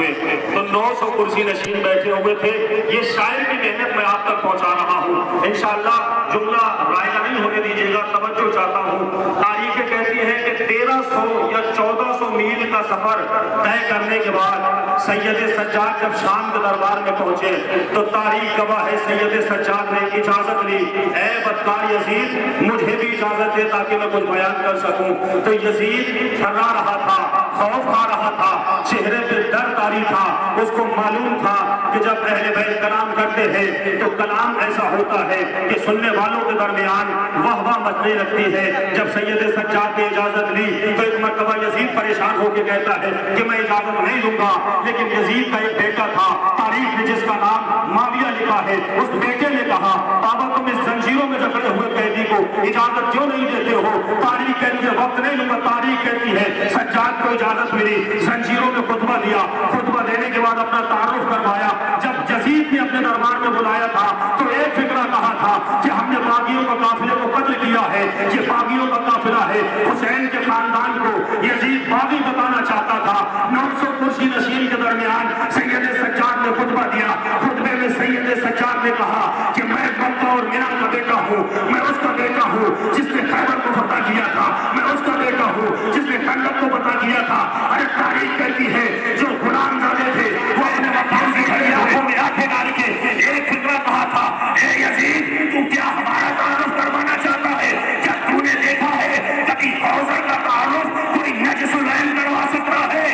ہوئے تو 900 کرسی نشین بیٹھے ہوئے تھے. یہ شاعر کی محنت میں آپ تک پہنچا رہا ہوں. انشاءاللہ جملہ رائگاں نہیں ہونے دیجیے گا, توجہ چاہتا ہوں. تاریخیں کہتی ہیں کہ 1300 یا 1400 میل کا سفر طے کرنے کے بعد سید سجاد جب شام کے دربار میں پہنچے تو تاریخ گواہ ہے سید سجاد نے اجازت لی, اے بدکار یزید مجھے بھی اجازت دے تاکہ میں کچھ بیان کر سکوں. تو یزید تھرا رہا تھا, خوف آ رہا تھا, چہرے پہ ڈر طاری تھا. اس کو معلوم تھا کہ جب اہل بیت کلام کرتے ہیں تو کلام ایسا ہوتا ہے کہ سننے والوں کے درمیان واہ واہ مچنے لگتی ہے. جب سید سجاد نے اجازت لی تو ایک مرتبہ یزید پریشان ہو کے کہتا ہے کہ میں اجازت نہیں دوں گا. لیکن یزید کا ایک بیٹا تھا, تاریخ میں جس کا نام معاویہ لکھا ہے, اس بیٹے نے کہا بابا تم اس زنجیروں میں جکڑے ہوئے قیدی کو اجازت کیوں نہیں دیتے ہو؟ تاریخ کہتی ہے وقت نہیں لوں گا. تاریخ کہتی ہے سجاد کو اجازت ملی, زنجیروں میں خطبہ دیا. خطبہ دینے کے بعد اپنا تعارف کروایا. جب یزید نے اپنے دربار میں بلایا تھا تو ایک فکرہ کہا تھا کہ ہم نے باغیوں کا قافلے کو قتل کیا ہے, یہ باغیوں کا قافلہ ہے. حسین کے خاندان کو یزید باغی بتانا چاہتا تھا. 900 کرسی نشین کے درمیان سید سجاد نے خطبہ دیا. خطبے میں سید سجاد نے کہا کہ میں مکہ اور مینا کا بیٹا ہوں, میں اس کا بیٹا ہوں جس نے خیبر کو فتح کیا تھا, میں اس کا بیٹا ہوں جس نے خندق کو فتح کیا تھا. ارے تاریخ کہتی ہے جو غلام زادے تھے وہ اپنے مقام کی کھڑی آنکھوں میں آنکھیں ڈال کے ایک فکرہ کہا تھا, اے یزید تو کیا ہمارا تعارف کروانا چاہتا ہے؟ کیا تو نے دیکھا ہے کبھی کوثر کا تعارف کوئی نجس العین کروا سکتا ہے؟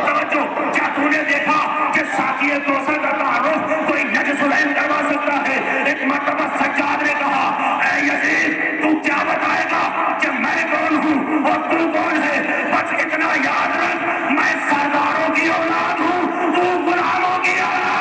توجہ, کیا تو نے دیکھا کہ ساقی کوثر کا تعارف کوئی نجس العین کروا سکتا ہے؟ ایک مرتبہ سجاد نے کہا اے یزید تو کیا بتائے گا کہ میں کون ہوں اور تو کون ہے؟ بس اتنا یاد رکھ, میں سرداروں کی اولاد ہوں, تو غلاموں کی اولاد.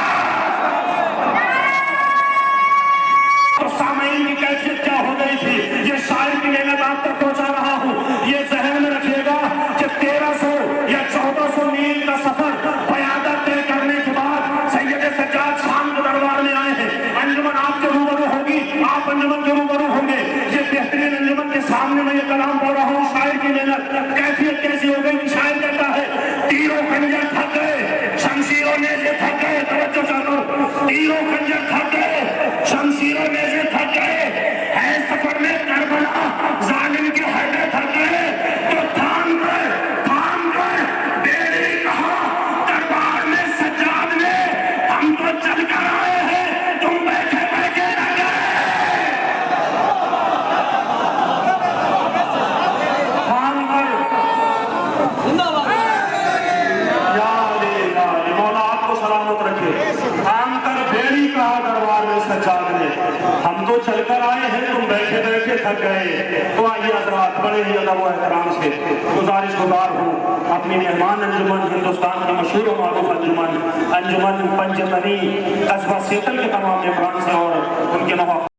تو سامعین کی کیفیت کیا ہو گئی تھی یہ شاعر کی محنت آپ تک پہنچا رہا ہوں. یہ ذہن میں رکھیے گا کہ 1300 یا 1400 میل کا سفر قیادت طے کرنے کے بعد سید سجاد شام کے دربار میں آئے ہیں. انجمن آپ کے روبرو ہوگی, آپ انجمن کے روبرو ہوں گے. یہ بہترین انجمن کے سامنے میں یہ کلام پڑھ رہا ہوں. شاعر کی محنت کیفیت کیسی ہو گئی؟ شاعر کہتا ہے تیروں خنجر تھک گئے, شمشیروں نیزے تھک گئے. توجہ چاہتا ہوں, تیروں خنجر تھک گئے, شمشیروں نیزے تھک گئے, ہے سفر میں کربلا ظالم کے ہڈے تھک گئے. تو تھام کر بیڑی کہا دربار میں سجاد نے, ہم تو چل کر آئے ہیں, تم بیٹھے بیٹھے رہ گئے. تھام کر مولا آپ کو سلامت رکھے. تھام کر بیڑی کہا دربار میں سجاد نے, ہم تو چل کر آئے ہیں, تم بیٹھے بیٹھے تھک گئے. تو آئیے حضرات بڑے ہی ادب و احترام سے گزارش گزار ہوں اپنی مہمان انجمن, ہندوستان کی مشہور و معروف انجمن پنجتنی قصبہ سیتل کے تمام مہمان سے اور ان کے